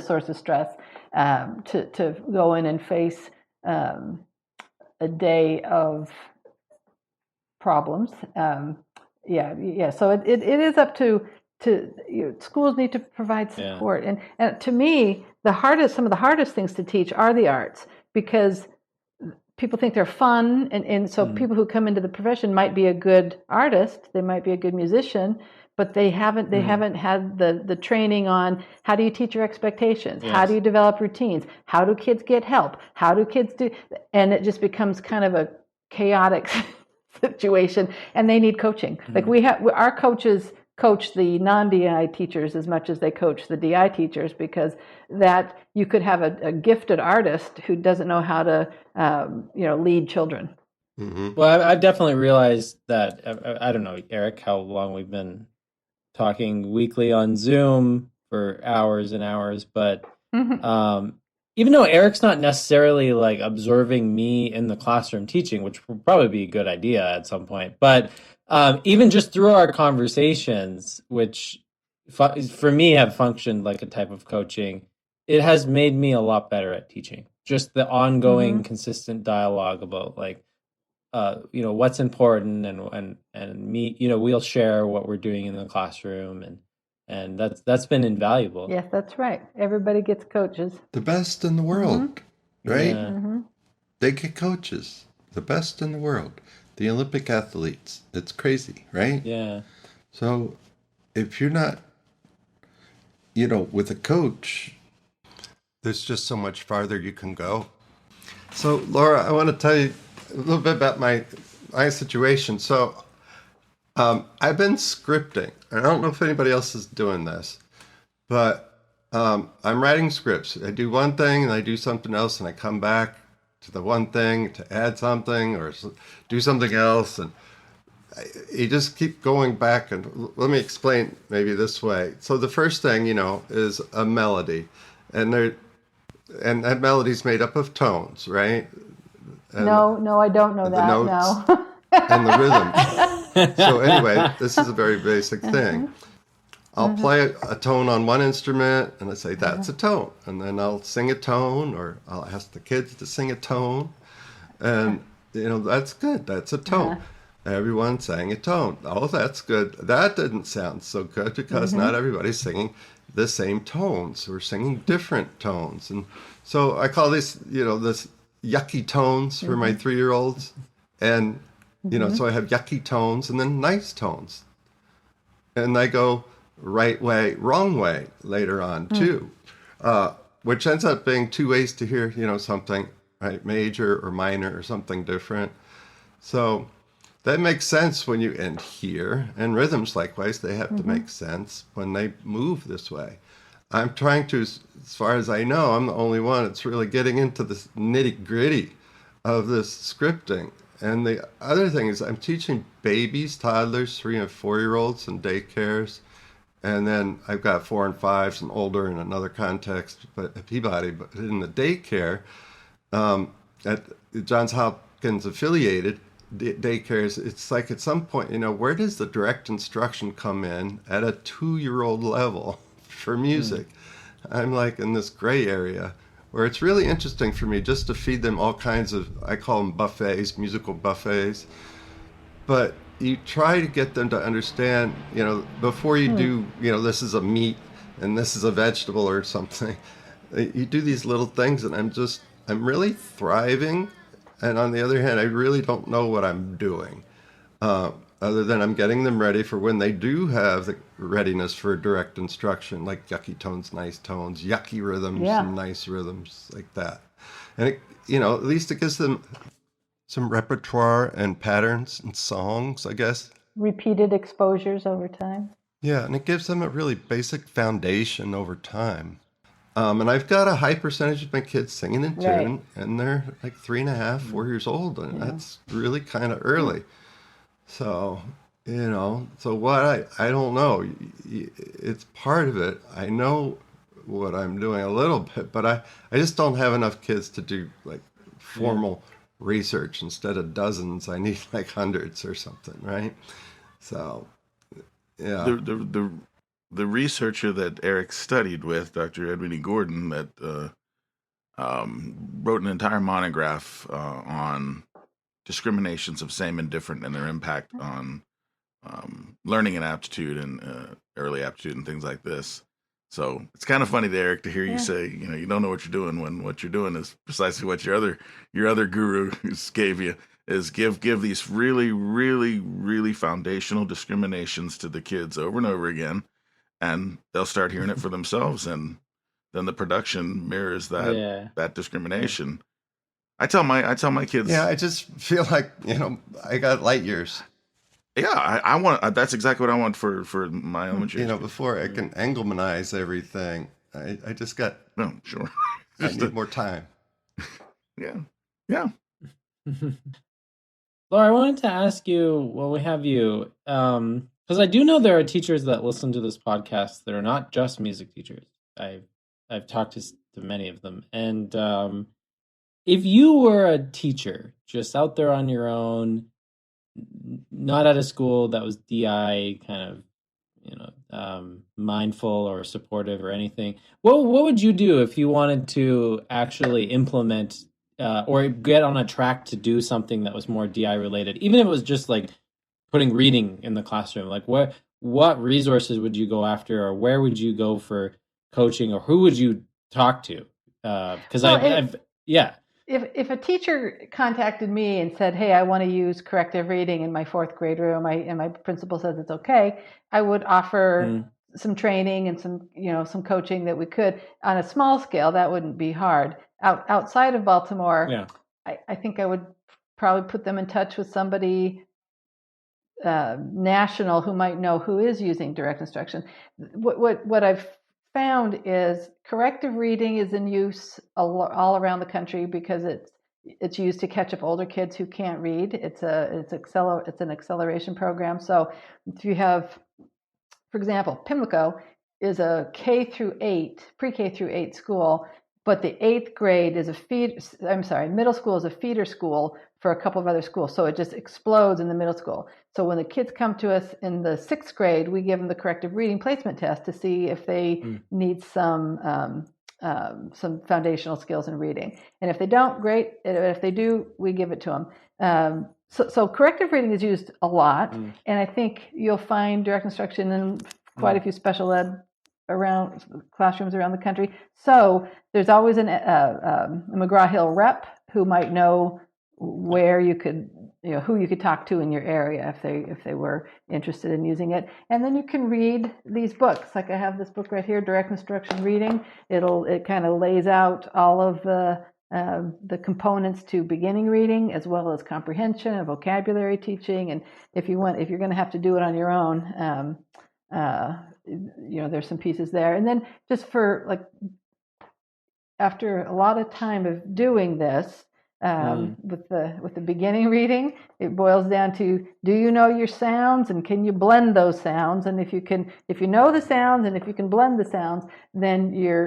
source of stress to go in and face a day of problems. So it is up to schools need to provide support. And to me, some of the hardest things to teach are the arts because people think they're fun. And so people who come into the profession might be a good artist, they might be a good musician, but they haven't had the training on how do you teach your expectations? How do you develop routines? How do kids get help? How do kids do? And it just becomes kind of a chaotic situation, and they need coaching. Like our coaches coach the non-DI teachers as much as they coach the DI teachers, because that you could have a gifted artist who doesn't know how to lead children. Well, I've definitely realized that. I don't know, Eric, how long we've been talking weekly on Zoom for hours and hours, but even though Eric's not necessarily like observing me in the classroom teaching, which would probably be a good idea at some point, but even just through our conversations, which for me have functioned like a type of coaching, it has made me a lot better at teaching. Just the ongoing, consistent dialogue about like, what's important and me, we'll share what we're doing in the classroom, and that's been invaluable. Yes, that's right. Everybody gets coaches. The best in the world, right? Yeah. They get coaches, the best in the world. The Olympic athletes. It's crazy, right? Yeah. So if you're not, with a coach, there's just so much farther you can go. So Laura, I want to tell you a little bit about my situation. So I've been scripting. I don't know if anybody else is doing this, but I'm writing scripts. I do one thing and I do something else, and I come back to the one thing to add something or do something else, and you just keep going back. And let me explain maybe this way. So the first thing, is a melody, and that melody's made up of tones, right? And no, I don't know that. Notes no. And the rhythm. So anyway, this is a very basic thing. I'll play a tone on one instrument, and I say, that's a tone. And then I'll sing a tone, or I'll ask the kids to sing a tone. And, that's good. That's a tone. Everyone sang a tone. Oh, that's good. That didn't sound so good because not everybody's singing the same tones. We're singing different tones. And so I call this, this yucky tones for my 3-year-olds. And, so I have yucky tones and then nice tones. And I go right way, wrong way later on too, which ends up being 2 ways to hear, something, right? Major or minor or something different. So that makes sense when you end here, and rhythms likewise, they have to make sense when they move this way. I'm trying to, as far as I know, I'm the only one that's really getting into the nitty gritty of this scripting. And the other thing is I'm teaching babies, toddlers, 3 and 4-year-olds in daycares. And then I've got 4 and 5s and older in another context, but at Peabody. But in the daycare, at Johns Hopkins affiliated daycares, it's like at some point, where does the direct instruction come in at a 2-year-old level for music? I'm like in this gray area where it's really interesting for me just to feed them all kinds of, I call them buffets, musical buffets. But you try to get them to understand, before you do, this is a meat and this is a vegetable or something. You do these little things and I'm really thriving. And on the other hand, I really don't know what I'm doing, other than I'm getting them ready for when they do have the readiness for direct instruction, like yucky tones, nice tones, yucky rhythms, and nice rhythms, like that. And, at least it gives them some repertoire and patterns and songs, I guess. Repeated exposures over time. Yeah, and it gives them a really basic foundation over time. And I've got a high percentage of my kids singing in tune, and they're like 3.5, 4 years old, and that's really kind of early. So, so what I don't know. It's part of it. I know what I'm doing a little bit, but I just don't have enough kids to do like formal research. Instead of dozens, I need like hundreds or something, right? So, yeah. The researcher that Eric studied with, Dr. Edwin E. Gordon, that wrote an entire monograph on discriminations of same and different and their impact on learning and aptitude and early aptitude and things like this. So it's kind of funny, Eric, to hear you say, you don't know what you're doing when what you're doing is precisely what your other guru gave you, is give these really, really, really foundational discriminations to the kids over and over again. And they'll start hearing it for themselves, and then the production mirrors that discrimination. I tell my kids. Yeah, I just feel like I got light years. Yeah, I want. That's exactly what I want for my elementary. Before I can Engelmanize everything, I just got. No, sure. I need more time. Yeah. Laura, I wanted to ask you while we have you. Because I do know there are teachers that listen to this podcast that are not just music teachers. I've talked to many of them. And if you were a teacher just out there on your own, not at a school that was DI kind of, mindful or supportive or anything, what would you do if you wanted to actually implement or get on a track to do something that was more DI related, even if it was just like putting reading in the classroom? Like what resources would you go after, or where would you go for coaching, or who would you talk to? Because If a teacher contacted me and said, "Hey, I want to use corrective reading in my 4th grade room," and my principal says it's okay, I would offer some training and some coaching that we could on a small scale. That wouldn't be hard. Outside of Baltimore, I think I would probably put them in touch with somebody national who might know who is using direct instruction. What I've found is corrective reading is in use all around the country because it's used to catch up older kids who can't read. It's an acceleration program. So if you have, for example, Pimlico is a pre-K through 8 school, but the 8th grade is middle school is a feeder school for a couple of other schools. So it just explodes in the middle school. So when the kids come to us in the 6th grade, we give them the corrective reading placement test to see if they need some foundational skills in reading. And if they don't, great. If they do, we give it to them. So corrective reading is used a lot. And I think you'll find direct instruction in quite a few special ed around classrooms around the country. So there's always a McGraw-Hill rep who might know where you could, who you could talk to in your area if they were interested in using it. And then you can read these books. Like I have this book right here, Direct Instruction Reading. It kind of lays out all of the components to beginning reading, as well as comprehension and vocabulary teaching. And if you're going to have to do it on your own, there's some pieces there. And then just for like, after a lot of time of doing this, with the beginning reading, it boils down to, do you know your sounds and can you blend those sounds? And if you know the sounds and if you can blend the sounds, then you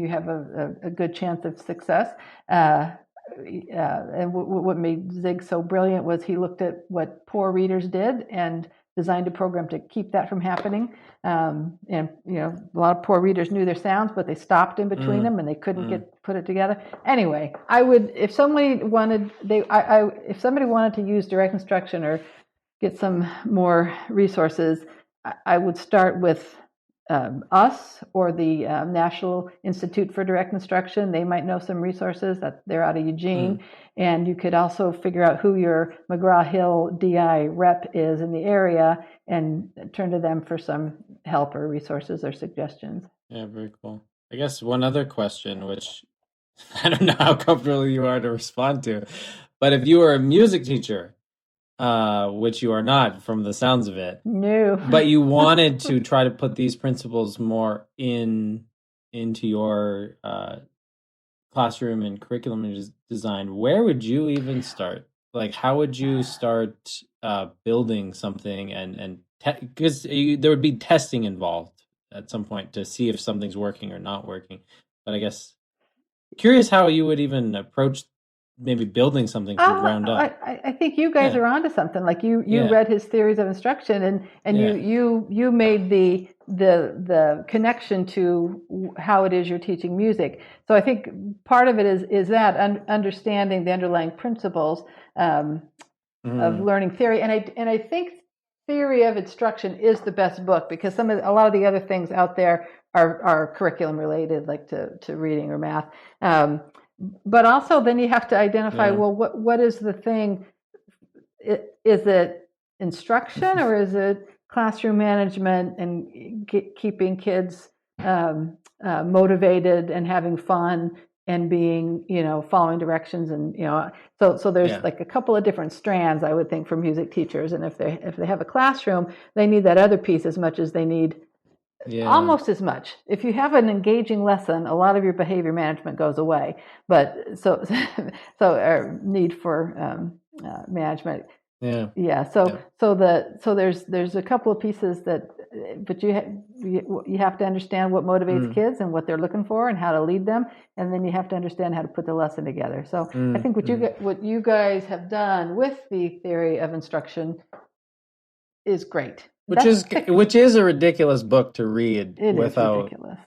have a good chance of success. And what made Zig so brilliant was he looked at what poor readers did and designed a program to keep that from happening. And a lot of poor readers knew their sounds, but they stopped in between them and they couldn't put it together. Anyway, I would, if somebody wanted to use direct instruction or get some more resources, I would start with us or the National Institute for Direct Instruction. They might know some resources. That they're out of Eugene. And you could also figure out who your McGraw-Hill DI rep is in the area and turn to them for some help or resources or suggestions. Yeah, very cool. I guess one other question, which I don't know how comfortable you are to respond to, but if you were a music teacher, which you are not from the sounds of it. No. But you wanted to try to put these principles more into your classroom and curriculum design, where would you even start? Like, how would you start building something and because there would be testing involved at some point to see if something's working or not working. But I guess curious how you would even approach maybe building something from ground up. I think you guys are onto something. Like you read his theories of instruction, and you made the connection to how it is you're teaching music. So I think part of it is that understanding the underlying principles of learning theory, and I think Theory of Instruction is the best book because a lot of the other things out there are curriculum related, like to reading or math. But also then you have to identify, well, what is the thing? Is it instruction or is it classroom management and keeping kids motivated and having fun and being, following directions and, so there's like a couple of different strands, I would think, for music teachers. And if they have a classroom, they need that other piece as much as they need. Almost as much. If you have an engaging lesson, a lot of your behavior management goes away. But so our need for management. So there's a couple of pieces but you have to understand what motivates kids and what they're looking for and how to lead them, and then you have to understand how to put the lesson together. So I think what you guys have done with the theory of instruction is great. Which is a ridiculous book to read without. Is ridiculous.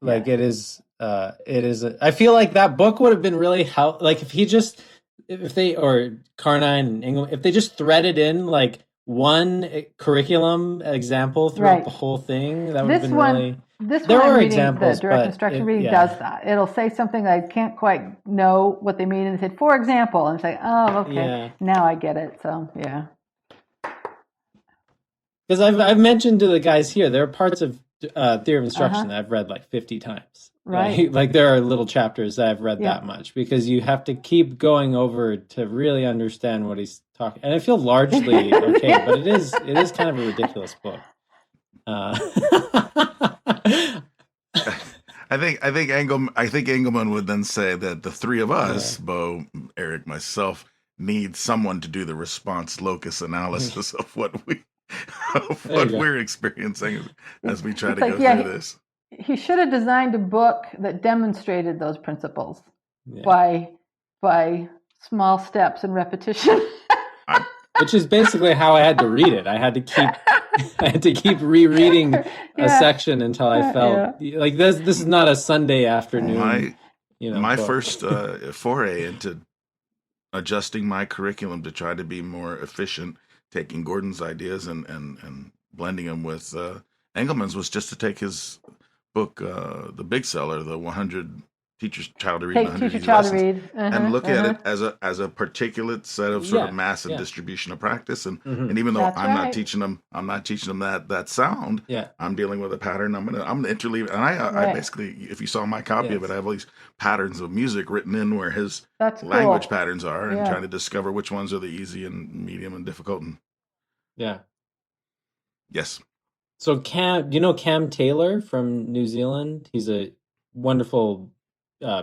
Like it is. I feel like that book would have been really like if they or Carnine and England, if they just threaded in like one curriculum example throughout the whole thing, that would have been really. There are examples. The direct instruction reading does that. It'll say something I can't quite know what they mean, and say, for example, and say, oh, okay, now I get it. So Because I've mentioned to the guys here, there are parts of Theory of Instruction that I've read like 50 times. Right. Like there are little chapters that I've read that much because you have to keep going over to really understand what he's talking. And I feel largely okay, but it is kind of a ridiculous book. I think Engelman would then say that the three of us, Beau, Eric, myself, need someone to do the response locus analysis of what we're experiencing as we try to go through this. He should have designed a book that demonstrated those principles by small steps and repetition. Which is basically how I had to read it. I had to keep rereading a section until I felt like this is not a Sunday afternoon. My first foray into adjusting my curriculum to try to be more efficient, taking Gordon's ideas and blending them with Engelman's was just to take his book, the big seller, the 100 Teacher's Child to Read in Take 100 teach your Easy child to Lessons, read. and look at it as a particulate set of sort of Yeah, mass and yeah. distribution of practice. And Hmm. and even though That's I'm not right. teaching them, that sound. Yeah. I'm dealing with a pattern. I'm gonna interleave, and I Right. basically, if you saw my copy of Yes. it, I have all these patterns of music written in where his That's language cool. patterns are, and Yeah. trying to discover which ones are the easy and medium and difficult. And Yeah. yes, So Cam, you know Cam Taylor from New Zealand? He's a wonderful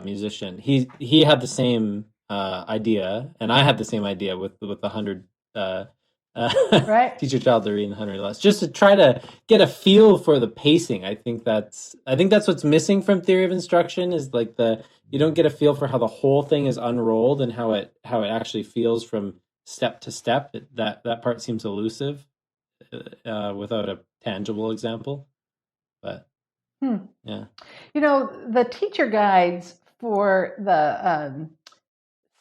musician. He had the same idea, and I had the same idea with the 100 Right. teach your child to read in 100 less, just to try to get a feel for the pacing. I think that's what's missing from theory of instruction, is like you don't get a feel for how the whole thing is unrolled and how it actually feels from step to step. That part seems elusive without a tangible example. But yeah. You know, the teacher guides for the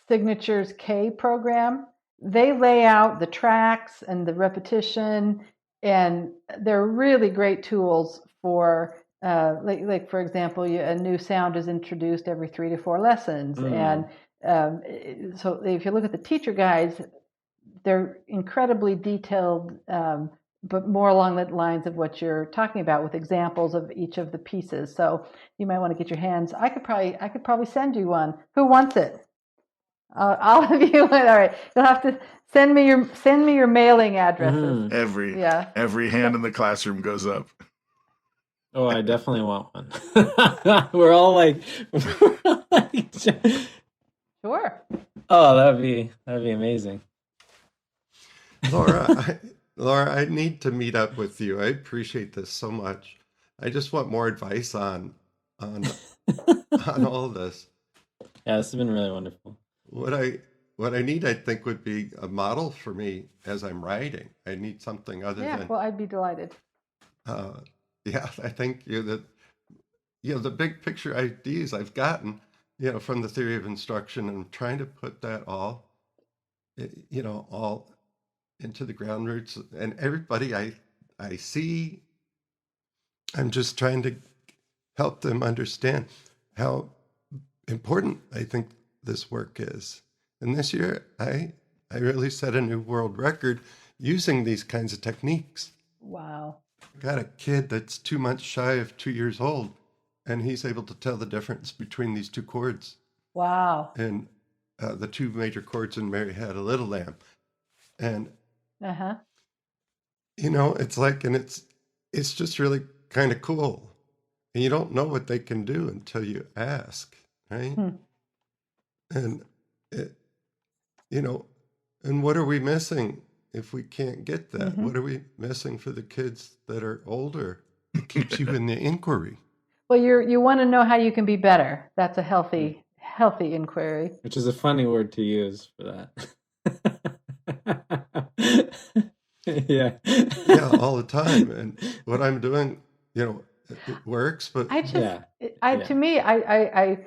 Signatures K program, they lay out the tracks and the repetition, and they're really great tools for like for example, a new sound is introduced every 3 to 4 lessons, and so if you look at the teacher guides, they're incredibly detailed, but more along the lines of what you're talking about, with examples of each of the pieces. So you might want to get your hands. I could probably send you one. Who wants it? All of you. All right. You'll have to send me your mailing addresses. Every hand in the classroom goes up. Oh, I definitely want one. We're all like, Sure. oh, that'd be amazing. Laura, I need to meet up with you. I appreciate this so much. I just want more advice on all of this. Yeah, this has been really wonderful. What I need, I think, would be a model for me as I'm writing. I need something other than. Yeah. Well, I'd be delighted. Yeah, I think that the big picture ideas I've gotten, from the theory of instruction, and trying to put that all into the ground roots, and everybody I see, I'm just trying to help them understand how important I think this work is. And this year, I really set a new world record using these kinds of techniques. Wow. I got a kid that's 2 months shy of 2 years old, and he's able to tell the difference between these two chords. Wow. And the two major chords in Mary Had a Little Lamb. And it's like, and it's just really kind of cool. And you don't know what they can do until you ask, right? And and what are we missing if we can't get that? What are we missing for the kids that are older? It keeps you in the inquiry. Well, you want to know how you can be better. That's a healthy inquiry. Which is a funny word to use for that. Yeah. Yeah, all the time. And what I'm doing, it works, but to me, I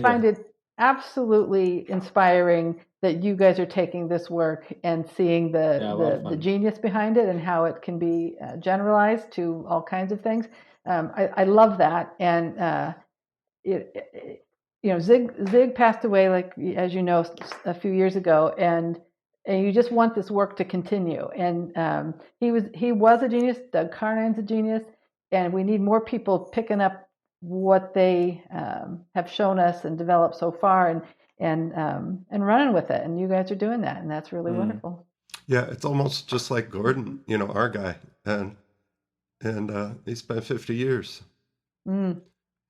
find it absolutely inspiring that you guys are taking this work and seeing the genius behind it, and how it can be generalized to all kinds of things. I love that. And Zig passed away, like, as you know, a few years ago, and you just want this work to continue. And he was a genius. Doug Carnine's a genius, and we need more people picking up what they have shown us and developed so far, and running with it. And you guys are doing that, and that's really wonderful. Yeah, it's almost just like Gordon, our guy, and he spent 50 years,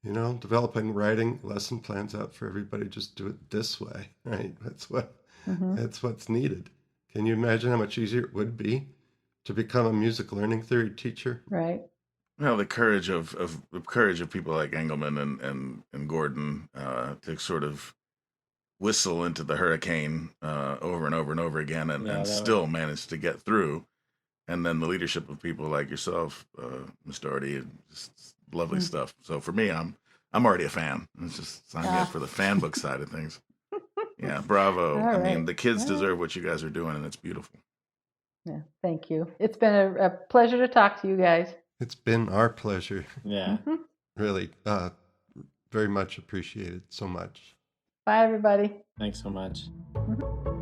developing, writing lesson plans out for everybody. Just do it this way, right? That's what's needed. Can you imagine how much easier it would be to become a music learning theory teacher? Right. Well, the courage of people like Engelman and Gordon to sort of whistle into the hurricane over and over and over again, and still manage to get through. And then the leadership of people like yourself, Ms. Doherty, just lovely stuff. So for me, I'm already a fan. It's just signing up for the fan book side of things. Yeah, bravo. All right. I mean, the kids deserve what you guys are doing, and it's beautiful. Yeah, thank you. It's been a pleasure to talk to you guys. It's been our pleasure. Yeah. Mhm. Really, very much appreciated. So much. Bye, everybody. Thanks so much. Mhm.